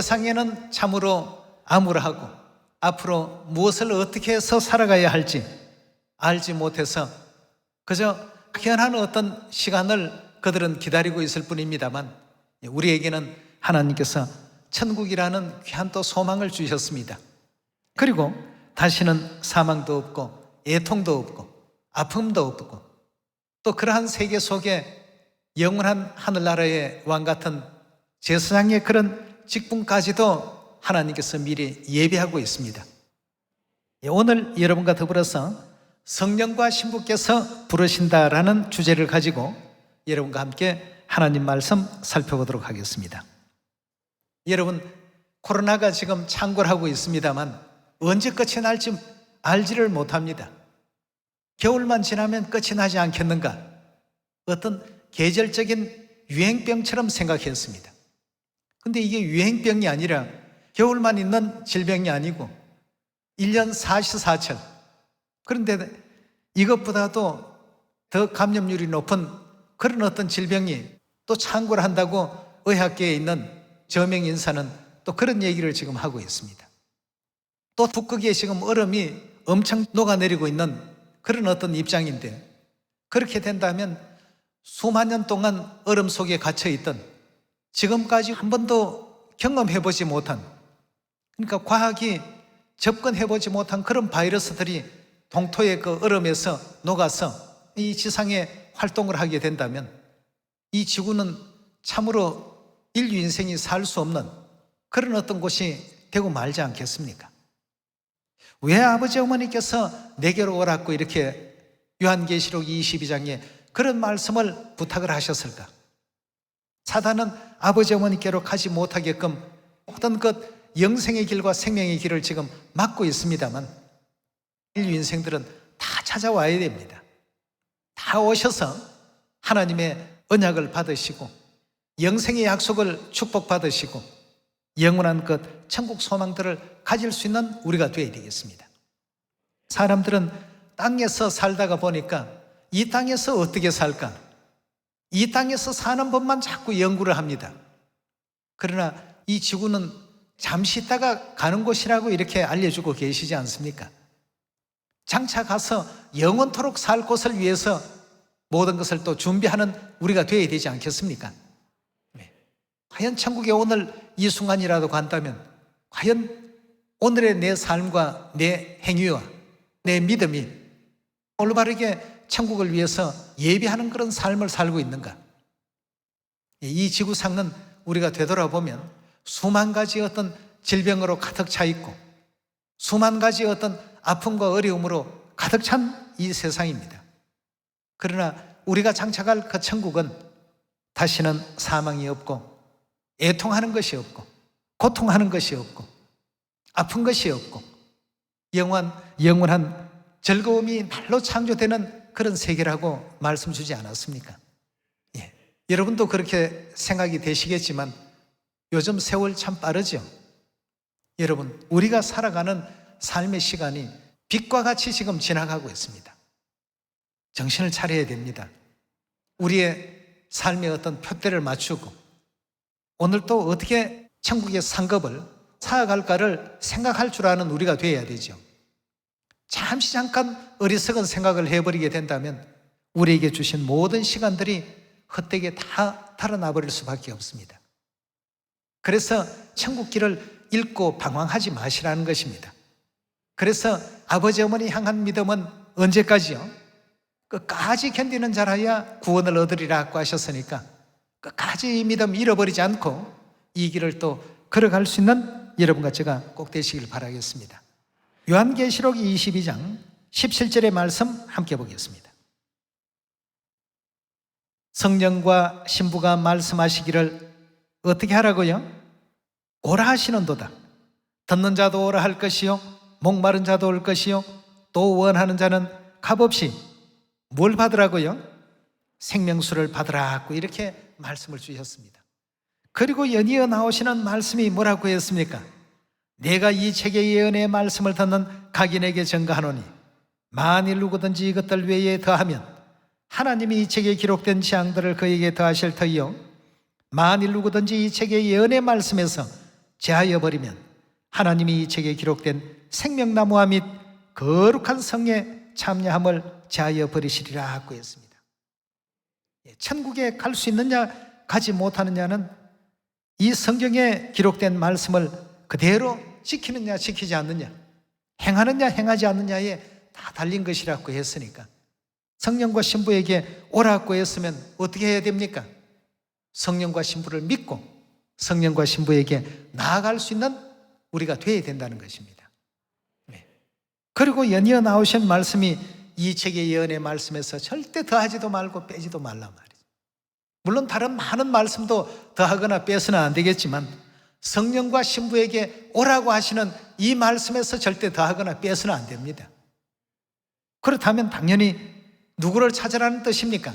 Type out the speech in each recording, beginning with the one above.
세상에는 참으로 암울하고 앞으로 무엇을 어떻게 해서 살아가야 할지 알지 못해서 그저 막연한 어떤 시간을 그들은 기다리고 있을 뿐입니다만, 우리에게는 하나님께서 천국이라는 귀한 또 소망을 주셨습니다. 그리고 다시는 사망도 없고 애통도 없고 아픔도 없고 또 그러한 세계 속에 영원한 하늘나라의 왕같은 제사장의 그런 직분까지도 하나님께서 미리 예비하고 있습니다. 오늘 여러분과 더불어서 성령과 신부께서 부르신다라는 주제를 가지고 여러분과 함께 하나님 말씀 살펴보도록 하겠습니다. 여러분, 코로나가 지금 창궐하고 있습니다만 언제 끝이 날지 알지를 못합니다. 겨울만 지나면 끝이 나지 않겠는가? 어떤 계절적인 유행병처럼 생각했습니다. 근데 이게 유행병이 아니라 겨울만 있는 질병이 아니고 1년 사시사철, 그런데 이것보다도 더 감염률이 높은 그런 어떤 질병이 또 창궐 한다고 의학계에 있는 저명 인사는 또 그런 얘기를 지금 하고 있습니다. 또 북극에 지금 얼음이 엄청 녹아내리고 있는 그런 어떤 입장인데, 그렇게 된다면 수만 년 동안 얼음 속에 갇혀있던 지금까지 한 번도 경험해보지 못한, 그러니까 과학이 접근해보지 못한 그런 바이러스들이 동토의 그 얼음에서 녹아서 이 지상에 활동을 하게 된다면 이 지구는 참으로 인류 인생이 살 수 없는 그런 어떤 곳이 되고 말지 않겠습니까? 왜 아버지 어머니께서 내게로 오라고 이렇게 요한계시록 22장에 그런 말씀을 부탁을 하셨을까? 사단은 아버지 어머니께로 가지 못하게끔 어떤 것 영생의 길과 생명의 길을 지금 막고 있습니다만, 인류 인생들은 다 찾아와야 됩니다. 다 오셔서 하나님의 언약을 받으시고 영생의 약속을 축복받으시고 영원한 것 천국 소망들을 가질 수 있는 우리가 되어야 되겠습니다. 사람들은 땅에서 살다가 보니까 이 땅에서 어떻게 살까? 이 땅에서 사는 법만 자꾸 연구를 합니다. 그러나 이 지구는 잠시 있다가 가는 곳이라고 이렇게 알려주고 계시지 않습니까? 장차 가서 영원토록 살 곳을 위해서 모든 것을 또 준비하는 우리가 되어야 되지 않겠습니까? 과연 천국에 오늘 이 순간이라도 간다면 과연 오늘의 내 삶과 내 행위와 내 믿음이 올바르게 천국을 위해서 예비하는 그런 삶을 살고 있는가? 이 지구상은 우리가 되돌아보면 수만 가지 어떤 질병으로 가득 차 있고 수만 가지 어떤 아픔과 어려움으로 가득 찬 이 세상입니다. 그러나 우리가 장차갈 그 천국은 다시는 사망이 없고 애통하는 것이 없고 고통하는 것이 없고 아픈 것이 없고 영원한 즐거움이 날로 창조되는 그런 세계라고 말씀 주지 않았습니까? 예. 여러분도 그렇게 생각이 되시겠지만 요즘 세월 참 빠르죠. 여러분, 우리가 살아가는 삶의 시간이 빛과 같이 지금 지나가고 있습니다. 정신을 차려야 됩니다. 우리의 삶의 어떤 표대를 맞추고 오늘 또 어떻게 천국의 상급을 쌓아갈까를 생각할 줄 아는 우리가 되어야 되죠. 잠시 잠깐 어리석은 생각을 해버리게 된다면 우리에게 주신 모든 시간들이 헛되게 다 달아나 버릴 수밖에 없습니다. 그래서 천국길을 잃고 방황하지 마시라는 것입니다. 그래서 아버지 어머니 향한 믿음은 언제까지요? 끝까지 견디는 자라야 구원을 얻으리라고 하셨으니까 끝까지 이 믿음 잃어버리지 않고 이 길을 또 걸어갈 수 있는 여러분과 제가 꼭 되시길 바라겠습니다. 요한계시록 22장 17절의 말씀 함께 보겠습니다. 성령과 신부가 말씀하시기를 어떻게 하라고요? 오라 하시는도다. 듣는 자도 오라 할 것이요 목마른 자도 올 것이요 또 원하는 자는 값없이 뭘 받으라고요? 생명수를 받으라고 이렇게 말씀을 주셨습니다. 그리고 연이어 나오시는 말씀이 뭐라고 했습니까? 내가 이 책의 예언의 말씀을 듣는 각인에게 전가하노니 만일 누구든지 이것들 외에 더하면 하나님이 이 책에 기록된 재앙들을 그에게 더하실 터이요 만일 누구든지 이 책의 예언의 말씀에서 제하여 버리면 하나님이 이 책에 기록된 생명나무와 및 거룩한 성에 참여함을 제하여 버리시리라 하고 했습니다. 천국에 갈 수 있느냐 가지 못하느냐는 이 성경에 기록된 말씀을 그대로 지키느냐 지키지 않느냐, 행하느냐 행하지 않느냐에 다 달린 것이라고 했으니까 성령과 신부에게 오라고 했으면 어떻게 해야 됩니까? 성령과 신부를 믿고 성령과 신부에게 나아갈 수 있는 우리가 되어야 된다는 것입니다. 그리고 연이어 나오신 말씀이 이 책의 예언의 말씀에서 절대 더하지도 말고 빼지도 말란 말이죠. 물론 다른 많은 말씀도 더하거나 빼서는 안 되겠지만 성령과 신부에게 오라고 하시는 이 말씀에서 절대 더하거나 빼서는 안 됩니다. 그렇다면 당연히 누구를 찾으라는 뜻입니까?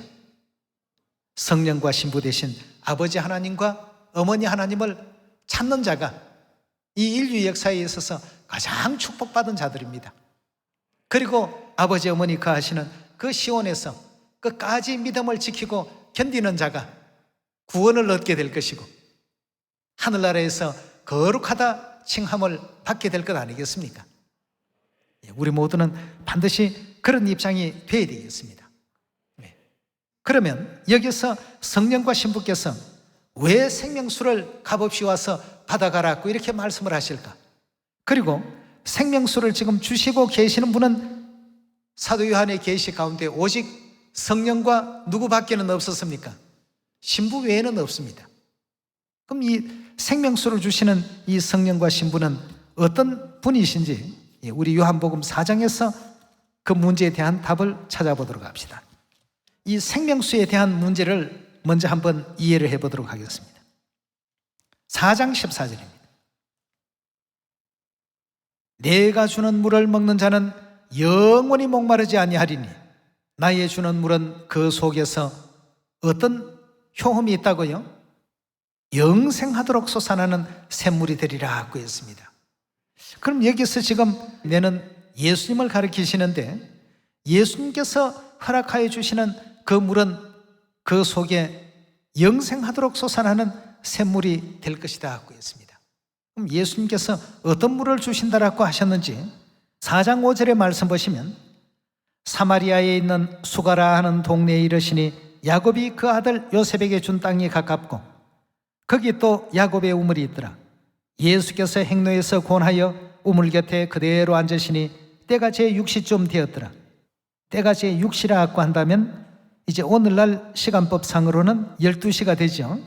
성령과 신부 대신 아버지 하나님과 어머니 하나님을 찾는 자가 이 인류 역사에 있어서 가장 축복받은 자들입니다. 그리고 아버지 어머니 거하시는 그 시온에서 끝까지 믿음을 지키고 견디는 자가 구원을 얻게 될 것이고 하늘나라에서 거룩하다 칭함을 받게 될 것 아니겠습니까? 우리 모두는 반드시 그런 입장이 되어야 되겠습니다. 그러면 여기서 성령과 신부께서 왜 생명수를 값없이 와서 받아가라고 이렇게 말씀을 하실까? 그리고 생명수를 지금 주시고 계시는 분은 사도 요한의 계시 가운데 오직 성령과 누구밖에는 없었습니까? 신부 외에는 없습니다. 그럼 이 생명수를 주시는 이 성령과 신부는 어떤 분이신지 우리 요한복음 4장에서 그 문제에 대한 답을 찾아보도록 합시다. 이 생명수에 대한 문제를 먼저 한번 이해를 해보도록 하겠습니다. 4장 14절입니다. 내가 주는 물을 먹는 자는 영원히 목마르지 아니하리니 나의 주는 물은 그 속에서 어떤 효험이 있다고요? 영생하도록 솟아나는 샘물이 되리라 하고 했습니다. 그럼 여기서 지금 내는 예수님을 가리키시는데 예수님께서 허락하여 주시는 그 물은 그 속에 영생하도록 솟아나는 샘물이 될 것이다 하고 했습니다. 그럼 예수님께서 어떤 물을 주신다라고 하셨는지 4장 5절의 말씀 보시면 사마리아에 있는 수가라 하는 동네에 이르시니 야곱이 그 아들 요셉에게 준 땅이 가깝고 거기 또 야곱의 우물이 있더라. 예수께서 행로에서 권하여 우물 곁에 그대로 앉으시니 때가 제6시쯤 되었더라. 때가 제6시라고 한다면 이제 오늘날 시간법상으로는 12시가 되죠.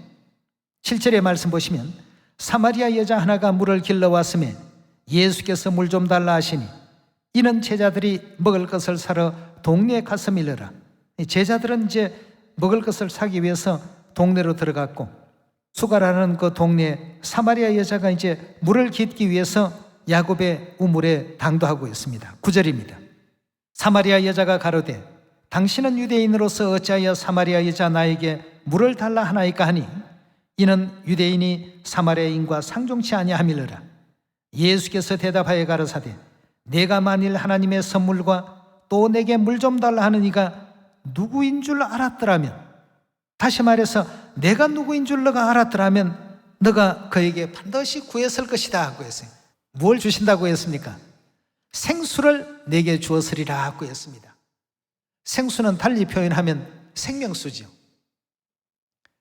7절의 말씀 보시면 사마리아 여자 하나가 물을 길러왔음에 예수께서 물 좀 달라 하시니 이는 제자들이 먹을 것을 사러 동네에 가서 밀러라. 제자들은 이제 먹을 것을 사기 위해서 동네로 들어갔고 수가라는 그 동네에 사마리아 여자가 이제 물을 깃기 위해서 야곱의 우물에 당도하고 있습니다. 9절입니다. 사마리아 여자가 가로되 당신은 유대인으로서 어찌하여 사마리아 여자 나에게 물을 달라 하나이까 하니 이는 유대인이 사마리아인과 상종치 아니함이러라. 예수께서 대답하여 가라사대 내가 만일 하나님의 선물과 또 내게 물 좀 달라 하는 이가 누구인 줄 알았더라면, 다시 말해서 내가 누구인 줄 너가 알았더라면 너가 그에게 반드시 구했을 것이다 하고 했어요. 뭘 주신다고 했습니까? 생수를 내게 주었으리라 하고 했습니다. 생수는 달리 표현하면 생명수지요.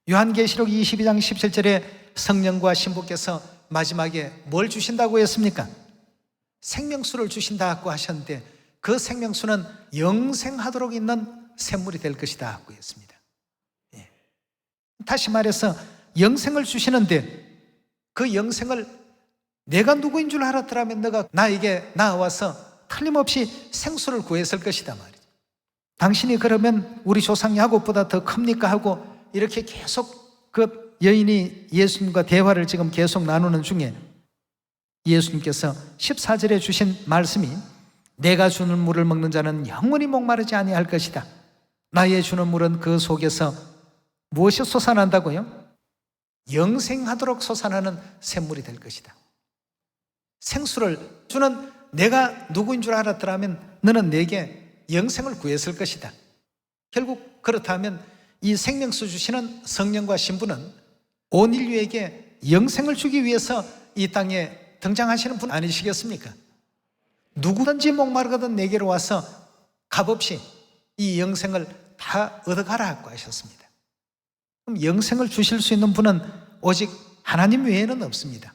요한계시록 22장 17절에 성령과 신부께서 마지막에 뭘 주신다고 했습니까? 생명수를 주신다고 하셨는데 그 생명수는 영생하도록 있는 샘물이 될 것이다 하고 했습니다. 다시 말해서 영생을 주시는데 그 영생을 내가 누구인 줄 알았더라면 너가 나에게 나와서 틀림없이 생수를 구했을 것이다 말이죠. 당신이 그러면 우리 조상 야곱보다 더 큽니까 하고 이렇게 계속 그 여인이 예수님과 대화를 지금 계속 나누는 중에 예수님께서 14절에 주신 말씀이 내가 주는 물을 먹는 자는 영원히 목마르지 아니할 것이다. 나의 주는 물은 그 속에서 무엇이 솟아난다고요? 영생하도록 솟아나는 샘물이 될 것이다. 생수를 주는 내가 누구인 줄 알았더라면 너는 내게 영생을 구했을 것이다. 결국 그렇다면 이 생명수 주시는 성령과 신부는 온 인류에게 영생을 주기 위해서 이 땅에 등장하시는 분 아니시겠습니까? 누구든지 목마르거든 내게로 와서 값없이 이 영생을 다 얻어가라고 하셨습니다. 그럼 영생을 주실 수 있는 분은 오직 하나님 외에는 없습니다.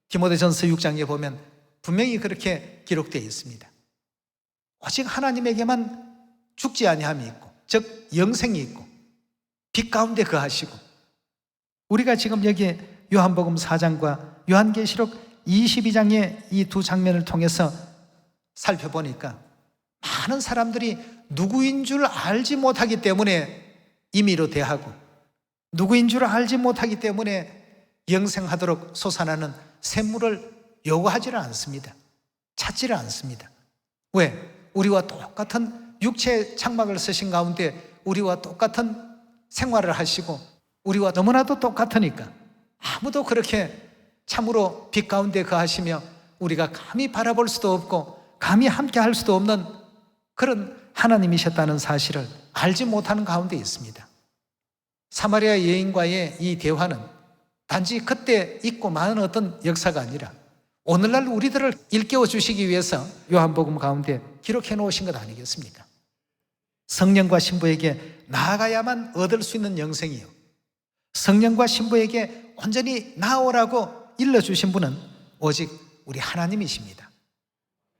디모데전서 6장에 보면 분명히 그렇게 기록되어 있습니다. 오직 하나님에게만 죽지 아니함이 있고, 즉 영생이 있고, 빛 가운데 거하시고, 우리가 지금 여기 요한복음 4장과 요한계시록 22장의 이 두 장면을 통해서 살펴보니까 많은 사람들이 누구인 줄 알지 못하기 때문에 임의로 대하고, 누구인 줄 알지 못하기 때문에 영생하도록 솟아나는 샘물을 요구하지를 않습니다. 찾지를 않습니다. 왜? 우리와 똑같은 육체의 장막을 쓰신 가운데 우리와 똑같은 생활을 하시고 우리와 너무나도 똑같으니까 아무도 그렇게 참으로 빛 가운데 거하시며 우리가 감히 바라볼 수도 없고 감히 함께 할 수도 없는 그런 하나님이셨다는 사실을 알지 못하는 가운데 있습니다. 사마리아 여인과의 이 대화는 단지 그때 있고 많은 어떤 역사가 아니라 오늘날 우리들을 일깨워 주시기 위해서 요한복음 가운데 기록해 놓으신 것 아니겠습니까? 성령과 신부에게 나아가야만 얻을 수 있는 영생이요, 성령과 신부에게 온전히 나아오라고 일러주신 분은 오직 우리 하나님이십니다.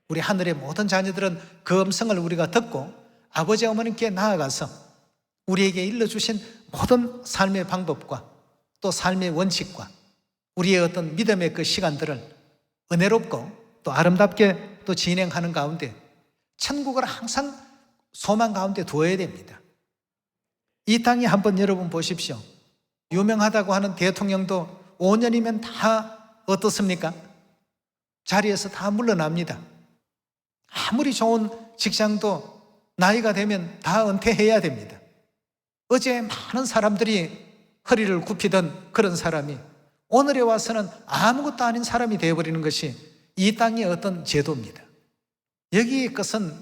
우리 하늘의 모든 자녀들은 그 음성을 우리가 듣고 아버지 어머님께 나아가서 우리에게 일러주신 모든 삶의 방법과 또 삶의 원칙과 우리의 어떤 믿음의 그 시간들을 은혜롭고 또 아름답게 또 진행하는 가운데 천국을 항상 소망 가운데 두어야 됩니다. 이 땅에 한번 여러분 보십시오. 유명하다고 하는 대통령도 5년이면 다 어떻습니까? 자리에서 다 물러납니다. 아무리 좋은 직장도 나이가 되면 다 은퇴해야 됩니다. 어제 많은 사람들이 허리를 굽히던 그런 사람이 오늘에 와서는 아무것도 아닌 사람이 되어버리는 것이 이 땅의 어떤 제도입니다. 여기의 것은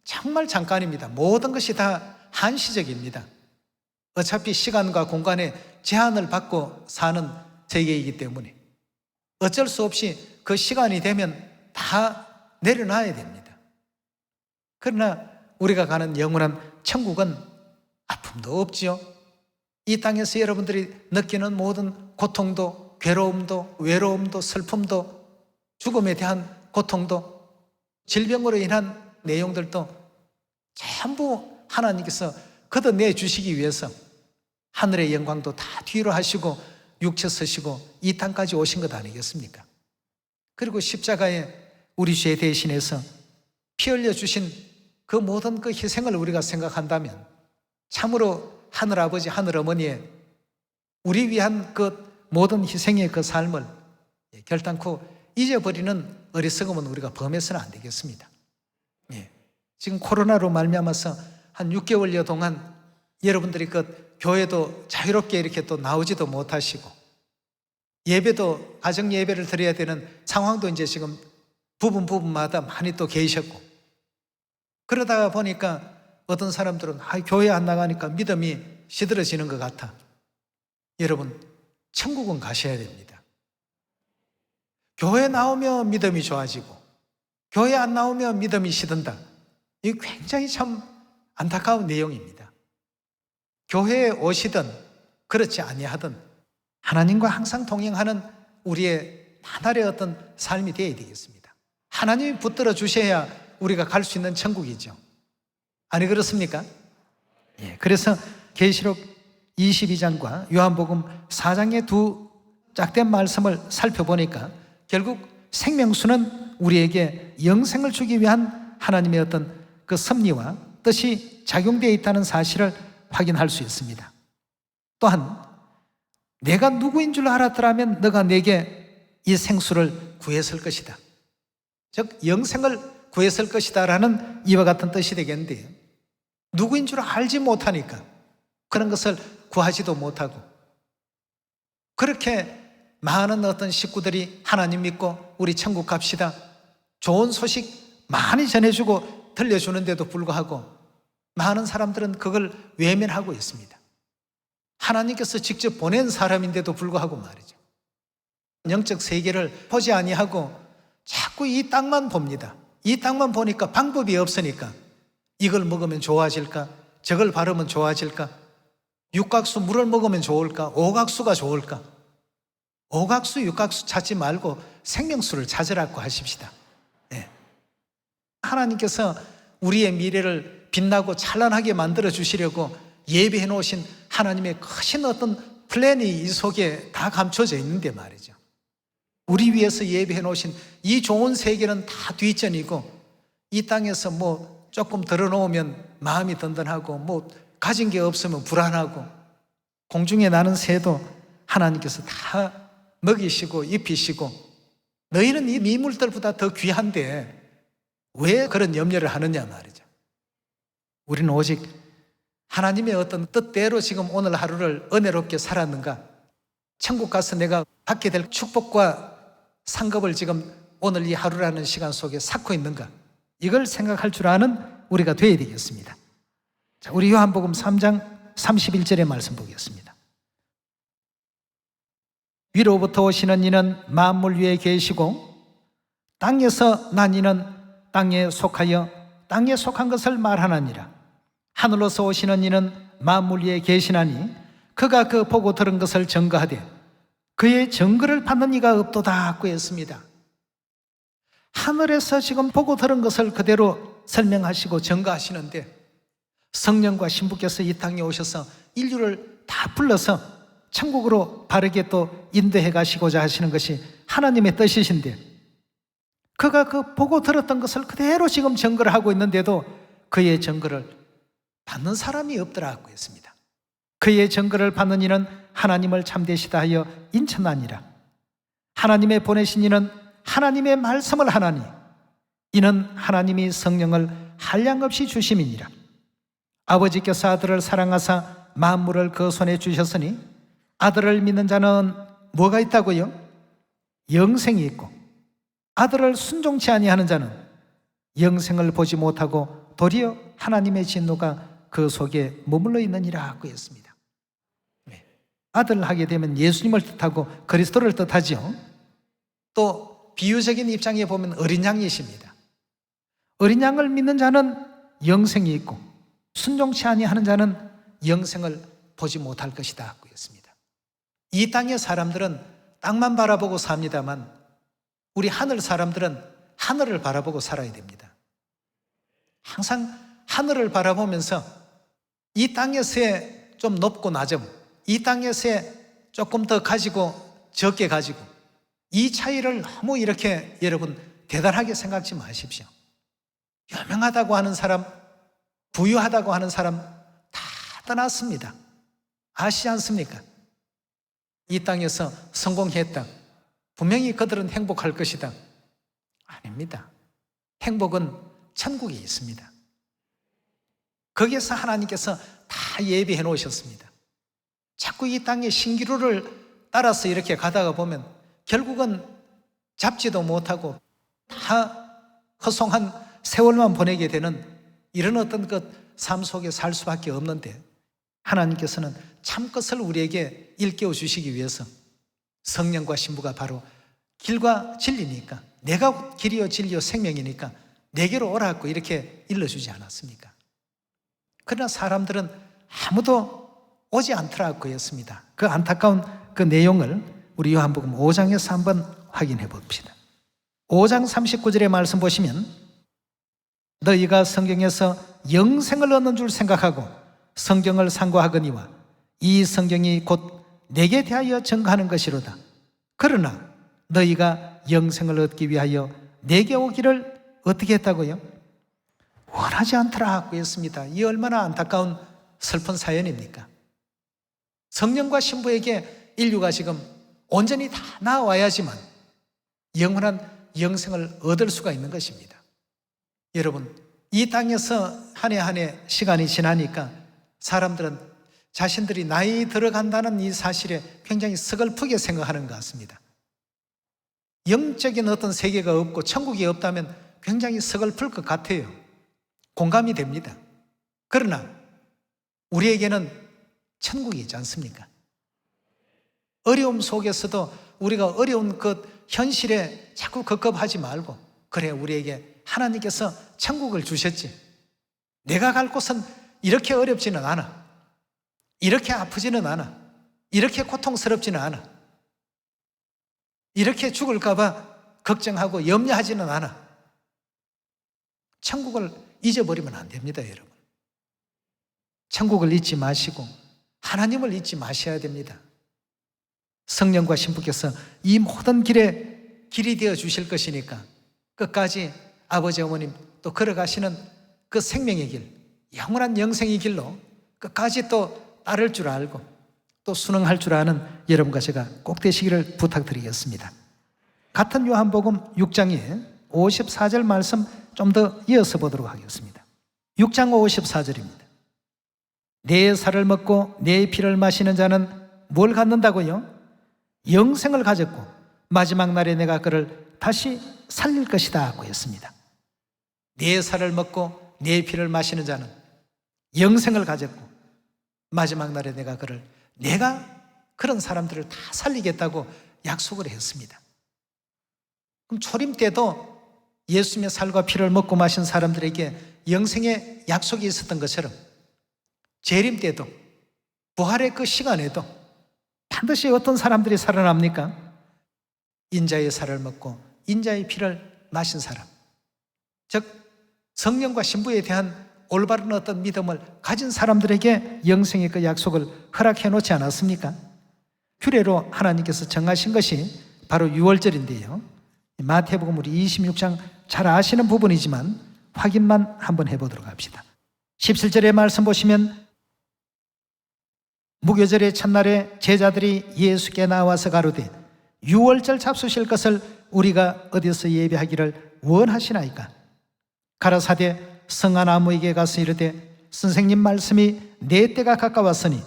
정말 잠깐입니다. 모든 것이 다 한시적입니다. 어차피 시간과 공간에 제한을 받고 사는 세계이기 때문에 어쩔 수 없이 그 시간이 되면 다 내려놔야 됩니다. 그러나 우리가 가는 영원한 천국은 아픔도 없지요. 이 땅에서 여러분들이 느끼는 모든 고통도, 괴로움도, 외로움도, 슬픔도, 죽음에 대한 고통도, 질병으로 인한 내용들도 전부 하나님께서 걷어내 주시기 위해서 하늘의 영광도 다 뒤로 하시고 육체 서시고 이 땅까지 오신 것 아니겠습니까? 그리고 십자가에 우리 죄 대신해서 피 흘려 주신 그 모든 그 희생을 우리가 생각한다면 참으로 하늘아버지 하늘어머니의 우리 위한 그 모든 희생의 그 삶을 결단코 잊어버리는 어리석음은 우리가 범해서는 안 되겠습니다. 지금 코로나로 말미암아서 한 6개월여 동안 여러분들이 그 교회도 자유롭게 이렇게 또 나오지도 못하시고 예배도 가정 예배를 드려야 되는 상황도 이제 지금 부분마다 많이 또 계셨고, 그러다가 보니까 어떤 사람들은 교회 안 나가니까 믿음이 시들어지는 것 같아. 여러분, 천국은 가셔야 됩니다. 교회 나오면 믿음이 좋아지고 교회 안 나오면 믿음이 시든다. 이게 굉장히 참 안타까운 내용입니다. 교회에 오시든 그렇지 아니하든 하나님과 항상 동행하는 우리의 나날의 어떤 삶이 되어야 되겠습니다. 하나님이 붙들어 주셔야 우리가 갈 수 있는 천국이죠. 아니 그렇습니까? 그래서 계시록 22장과 요한복음 4장의 두 짝된 말씀을 살펴보니까 결국 생명수는 우리에게 영생을 주기 위한 하나님의 어떤 그 섭리와 뜻이 작용되어 있다는 사실을 확인할 수 있습니다. 또한 내가 누구인 줄 알았더라면 너가 내게 이 생수를 구했을 것이다. 즉 영생을 구했을 것이다 라는 이와 같은 뜻이 되겠는데요, 누구인 줄 알지 못하니까 그런 것을 구하지도 못하고 그렇게 많은 어떤 식구들이 하나님 믿고 우리 천국 갑시다, 좋은 소식 많이 전해주고 들려주는데도 불구하고 많은 사람들은 그걸 외면하고 있습니다. 하나님께서 직접 보낸 사람인데도 불구하고 말이죠. 영적 세계를 보지 아니하고 자꾸 이 땅만 봅니다. 이 땅만 보니까 방법이 없으니까 이걸 먹으면 좋아질까? 저걸 바르면 좋아질까? 육각수 물을 먹으면 좋을까? 오각수가 좋을까? 오각수, 육각수 찾지 말고 생명수를 찾으라고 하십시다. 네. 하나님께서 우리의 미래를 빛나고 찬란하게 만들어 주시려고 예비해 놓으신 하나님의 크신 어떤 플랜이 이 속에 다 감춰져 있는데 말이죠. 우리 위해서 예비해 놓으신 이 좋은 세계는 다 뒷전이고, 이 땅에서 뭐 조금 덜어놓으면 마음이 든든하고 뭐 가진 게 없으면 불안하고, 공중에 나는 새도 하나님께서 다 먹이시고 입히시고, 너희는 이 미물들보다 더 귀한데 왜 그런 염려를 하느냐 말이죠. 우리는 오직 하나님의 어떤 뜻대로 지금 오늘 하루를 은혜롭게 살았는가, 천국 가서 내가 받게 될 축복과 상급을 지금 오늘 이 하루라는 시간 속에 쌓고 있는가, 이걸 생각할 줄 아는 우리가 되어야 되겠습니다. 자, 우리 요한복음 3장 31절의 말씀 보겠습니다. 위로부터 오시는 이는 만물 위에 계시고 땅에서 난 이는 땅에 속하여 땅에 속한 것을 말하느니라. 하늘로서 오시는 이는 만물 위에 계시나니 그가 그 보고 들은 것을 증거하되 그의 증거를 받는 이가 없도다 고 했습니다. 하늘에서 지금 보고 들은 것을 그대로 설명하시고 증거하시는데, 성령과 신부께서 이 땅에 오셔서 인류를 다 불러서 천국으로 바르게 또 인도해 가시고자 하시는 것이 하나님의 뜻이신데, 그가 그 보고 들었던 것을 그대로 지금 증거를 하고 있는데도 그의 증거를 받는 사람이 없더라고 했습니다. 그의 증거를 받는 이는 하나님을 참되시다 하여 인천하니라. 하나님의 보내신 이는 하나님의 말씀을 하나니 이는 하나님이 성령을 한량없이 주심이니라. 아버지께서 아들을 사랑하사 만물을 그 손에 주셨으니 아들을 믿는 자는 뭐가 있다고요? 영생이 있고, 아들을 순종치 아니하는 자는 영생을 보지 못하고 도리어 하나님의 진노가 그 속에 머물러 있느니라 하고 했습니다. 아들 하게 되면 예수님을 뜻하고 그리스도를 뜻하죠. 또 비유적인 입장에 보면 어린 양이십니다. 어린 양을 믿는 자는 영생이 있고 순종치 아니하는 자는 영생을 보지 못할 것이다 하고 했습니다. 이 땅의 사람들은 땅만 바라보고 삽니다만 우리 하늘 사람들은 하늘을 바라보고 살아야 됩니다. 항상 하늘을 바라보면서 이 땅에서의 좀 높고 낮음, 이 땅에서의 조금 더 가지고 적게 가지고, 이 차이를 너무 이렇게 여러분 대단하게 생각지 마십시오. 유명하다고 하는 사람, 부유하다고 하는 사람 다 떠났습니다. 아시지 않습니까? 이 땅에서 성공했다, 분명히 그들은 행복할 것이다. 아닙니다. 행복은 천국에 있습니다. 거기에서 하나님께서 다 예비해 놓으셨습니다. 자꾸 이 땅의 신기루를 따라서 이렇게 가다가 보면 결국은 잡지도 못하고 다 허송한 세월만 보내게 되는 이런 어떤 그 삶 속에 살 수밖에 없는데, 하나님께서는 참것을 우리에게 일깨워 주시기 위해서 성령과 신부가 바로 길과 진리니까, 내가 길이요 진리요 생명이니까 내게로 오라고 이렇게 일러주지 않았습니까? 그러나 사람들은 아무도 오지 않더라고 했습니다. 그 안타까운 그 내용을 우리 요한복음 5장에서 한번 확인해 봅시다. 5장 39절의 말씀 보시면, 너희가 성경에서 영생을 얻는 줄 생각하고 성경을 상고하거니와 이 성경이 곧 내게 대하여 증거하는 것이로다. 그러나 너희가 영생을 얻기 위하여 내게 오기를 어떻게 했다고요? 원하지 않더라고 했습니다. 이 얼마나 안타까운 슬픈 사연입니까? 성령과 신부에게 인류가 지금 온전히 다 나와야지만 영원한 영생을 얻을 수가 있는 것입니다. 여러분, 이 땅에서 한 해 한 해 시간이 지나니까 사람들은 자신들이 나이 들어간다는 이 사실에 굉장히 서글프게 생각하는 것 같습니다. 영적인 어떤 세계가 없고 천국이 없다면 굉장히 서글플 것 같아요. 공감이 됩니다. 그러나 우리에게는 천국이 있지 않습니까? 어려움 속에서도 우리가 어려운 그 현실에 자꾸 급급하지 말고, 그래, 우리에게 하나님께서 천국을 주셨지. 내가 갈 곳은 이렇게 어렵지는 않아. 이렇게 아프지는 않아. 이렇게 고통스럽지는 않아. 이렇게 죽을까 봐 걱정하고 염려하지는 않아. 천국을 잊어버리면 안 됩니다, 여러분. 천국을 잊지 마시고 하나님을 잊지 마셔야 됩니다. 성령과 신부께서 이 모든 길이 되어 주실 것이니까 끝까지 아버지 어머님 또 걸어가시는 그 생명의 길, 영원한 영생의 길로 끝까지 또 따를 줄 알고 또 순응할 줄 아는 여러분과 제가 꼭 되시기를 부탁드리겠습니다. 같은 요한복음 6장에 54절 말씀 좀 더 이어서 보도록 하겠습니다. 6장 54절입니다. 내 살을 먹고 내 피를 마시는 자는 뭘 갖는다고요? 영생을 가졌고 마지막 날에 내가 그를 다시 살릴 것이다 하고 했습니다. 내 살을 먹고 내 피를 마시는 자는 영생을 가졌고 마지막 날에 내가 그런 사람들을 다 살리겠다고 약속을 했습니다. 그럼 초림 때도 예수님의 살과 피를 먹고 마신 사람들에게 영생의 약속이 있었던 것처럼 재림 때도, 부활의 그 시간에도 반드시 어떤 사람들이 살아납니까? 인자의 살을 먹고 인자의 피를 마신 사람, 즉 성령과 신부에 대한 올바른 어떤 믿음을 가진 사람들에게 영생의 그 약속을 허락해 놓지 않았습니까? 규례로 하나님께서 정하신 것이 바로 유월절인데요, 마태복음 우리 26장 잘 아시는 부분이지만 확인만 한번 해보도록 합시다. 17절의 말씀 보시면 무교절의 첫날에 제자들이 예수께 나와서 가로되 유월절 잡수실 것을 우리가 어디서 예배하기를 원하시나이까? 가라사대 성한 아무에게 가서 이르되 선생님 말씀이 내 때가 가까웠으니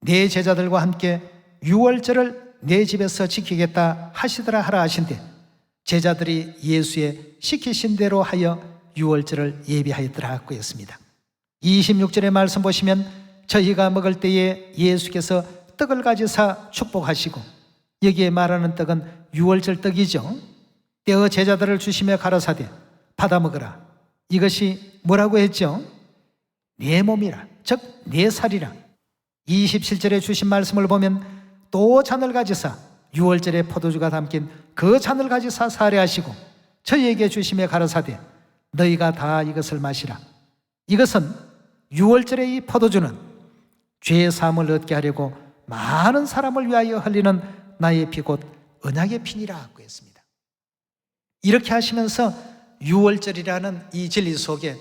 내 제자들과 함께 유월절을 내 집에서 지키겠다 하시더라 하라 하신대 제자들이 예수의 시키신 대로 하여 유월절을 예비하였더라 하고 했습니다. 26절의 말씀 보시면 저희가 먹을 때에 예수께서 떡을 가지사 축복하시고, 여기에 말하는 떡은 유월절 떡이죠. 떼어 제자들을 주시며 가라사대 받아 먹으라. 이것이 뭐라고 했죠? 내 몸이라, 즉 내 살이라. 27절에 주신 말씀을 보면 또 잔을 가지사 유월절에 포도주가 담긴 그 잔을 가지사 사례하시고 저희에게 주시며 가라사대 너희가 다 이것을 마시라. 이것은 유월절의 이 포도주는 죄 사함을 얻게 하려고 많은 사람을 위하여 흘리는 나의 피 곧 언약의 피니라 하고 했습니다. 이렇게 하시면서 유월절이라는 이 진리 속에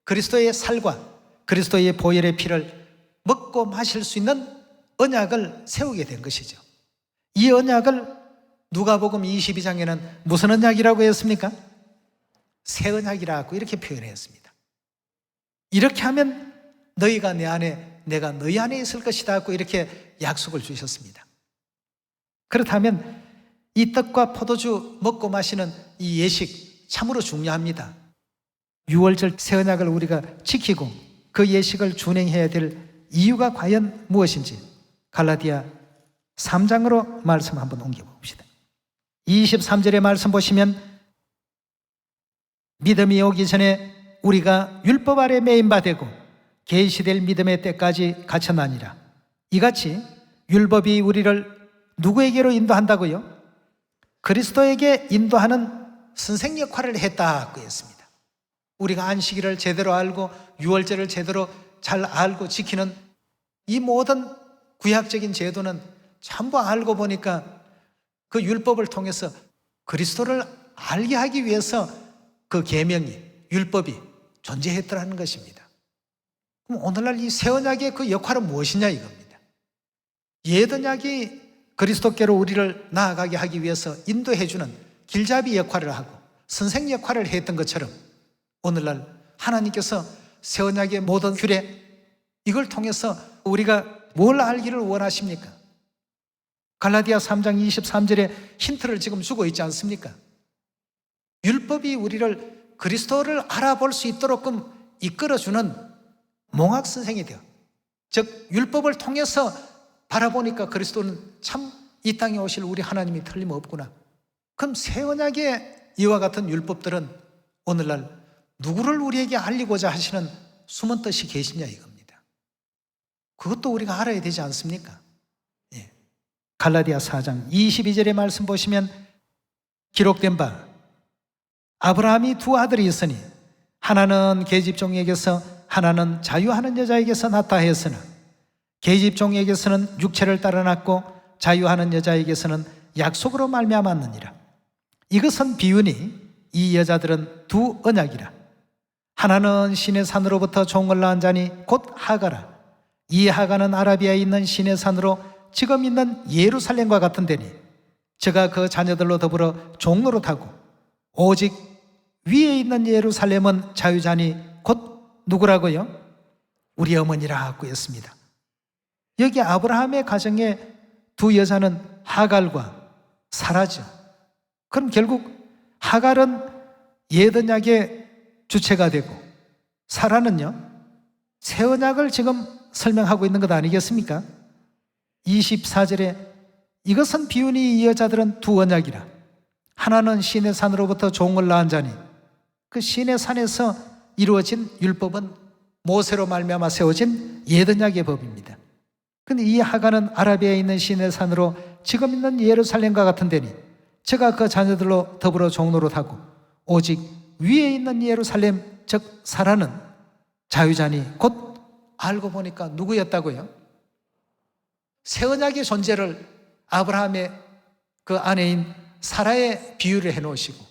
그리스도의 살과 그리스도의 보혈의 피를 먹고 마실 수 있는 언약을 세우게 된 것이죠. 이 언약을 누가복음 22장에는 무슨 언약이라고 했습니까? 새 언약이라고 이렇게 표현했습니다. 이렇게 하면 너희가 내 안에 내가 너희 안에 있을 것이다 하고 이렇게 약속을 주셨습니다. 그렇다면 이 떡과 포도주 먹고 마시는 이 예식 참으로 중요합니다. 유월절 새 언약을 우리가 지키고 그 예식을 준행해야 될 이유가 과연 무엇인지 갈라디아 3장으로 말씀 한번 옮겨봅시다. 23절의 말씀 보시면 믿음이 오기 전에 우리가 율법 아래 매인 바 되고 계시될 믿음의 때까지 갇혔나니라. 이같이 율법이 우리를 누구에게로 인도한다고요? 그리스도에게 인도하는 선생 역할을 했다고 했습니다. 우리가 안식일을 제대로 알고 유월절을 제대로 잘 알고 지키는 이 모든 구약적인 제도는 전부 알고 보니까 그 율법을 통해서 그리스도를 알게 하기 위해서 그 계명이, 율법이 존재했더라는 것입니다. 그럼 오늘날 이 새 언약의 그 역할은 무엇이냐 이겁니다. 옛 언약이 그리스도께로 우리를 나아가게 하기 위해서 인도해주는 길잡이 역할을 하고 선생 역할을 했던 것처럼 오늘날 하나님께서 새 언약의 모든 규례, 이걸 통해서 우리가 뭘 알기를 원하십니까? 갈라디아 3장 23절에 힌트를 지금 주고 있지 않습니까? 율법이 우리를 그리스도를 알아볼 수 있도록 이끌어주는 몽학 선생이 되어, 즉 율법을 통해서 바라보니까 그리스도는 참 이 땅에 오실 우리 하나님이 틀림없구나. 그럼 새 언약의 이와 같은 율법들은 오늘날 누구를 우리에게 알리고자 하시는 숨은 뜻이 계시냐 이겁니다. 그것도 우리가 알아야 되지 않습니까? 예. 갈라디아 4장 22절의 말씀 보시면 기록된 바 아브라함이 두 아들이 있으니 하나는 계집종에게서 하나는 자유하는 여자에게서 낳다 했으나 계집종에게서는 육체를 따라 낳고 자유하는 여자에게서는 약속으로 말미암았느니라. 이것은 비유니 이 여자들은 두 언약이라. 하나는 시내 산으로부터 종을 낳은 자니 곧 하가라. 이 하가는 아라비아에 있는 시내 산으로 지금 있는 예루살렘과 같은 데니 저가 그 자녀들로 더불어 종노릇하고 오직 위에 있는 예루살렘은 자유자니 곧 누구라고요? 우리 어머니라 하고 했습니다. 여기 아브라함의 가정에 두 여자는 하갈과 사라죠. 그럼 결국 하갈은 옛 언약의 주체가 되고 사라는요 새 언약을 지금 설명하고 있는 것 아니겠습니까? 24절에 이것은 비유니 이 여자들은 두 언약이라. 하나는 시내 산으로부터 종을 낳은 자니 그 시내 산에서 이루어진 율법은 모세로 말미암아 세워진 옛 언약의 법입니다. 근데 이 하가는 아라비아에 있는 시내 산으로 지금 있는 예루살렘과 같은 데니 저가 그 자녀들로 더불어 종노릇하고 오직 위에 있는 예루살렘 즉 사라는 자유자니 곧 알고 보니까 누구였다고요? 새 언약의 존재를 아브라함의 그 아내인 사라의 비유를 해놓으시고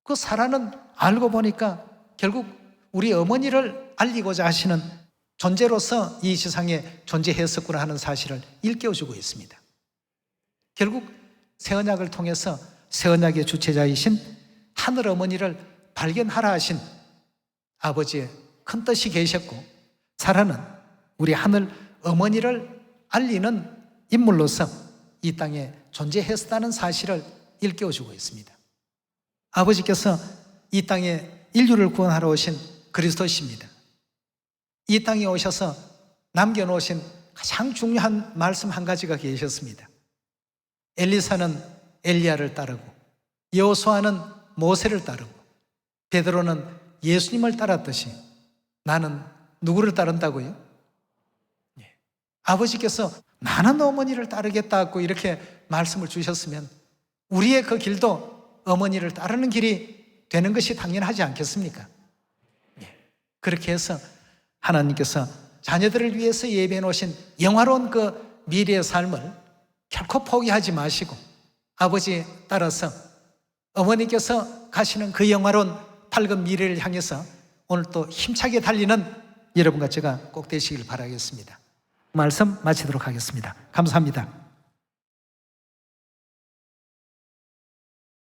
그 사라는 알고 보니까 결국 우리 어머니를 알리고자 하시는 존재로서 이 세상에 존재했었구나 하는 사실을 일깨워주고 있습니다. 결국 새 언약을 통해서 새 언약의 주체자이신 하늘 어머니를 발견하라 하신 아버지의 큰 뜻이 계셨고 사라는 우리 하늘 어머니를 알리는 인물로서 이 땅에 존재했다는 사실을 일깨워주고 있습니다. 아버지께서 이 땅에 인류를 구원하러 오신 그리스도십니다. 이 땅에 오셔서 남겨놓으신 가장 중요한 말씀 한 가지가 계셨습니다. 엘리사는 엘리야를 따르고 여호수아는 모세를 따르고 베드로는 예수님을 따랐듯이 나는 누구를 따른다고요? 아버지께서 나는 어머니를 따르겠다고 이렇게 말씀을 주셨으면 우리의 그 길도 어머니를 따르는 길이 되는 것이 당연하지 않겠습니까? 그렇게 해서 하나님께서 자녀들을 위해서 예배해 놓으신 영화로운 그 미래의 삶을 결코 포기하지 마시고 아버지 따라서 어머니께서 가시는 그 영화로운 밝은 미래를 향해서 오늘 또 힘차게 달리는 여러분과 제가 꼭 되시길 바라겠습니다. 말씀 마치도록 하겠습니다. 감사합니다.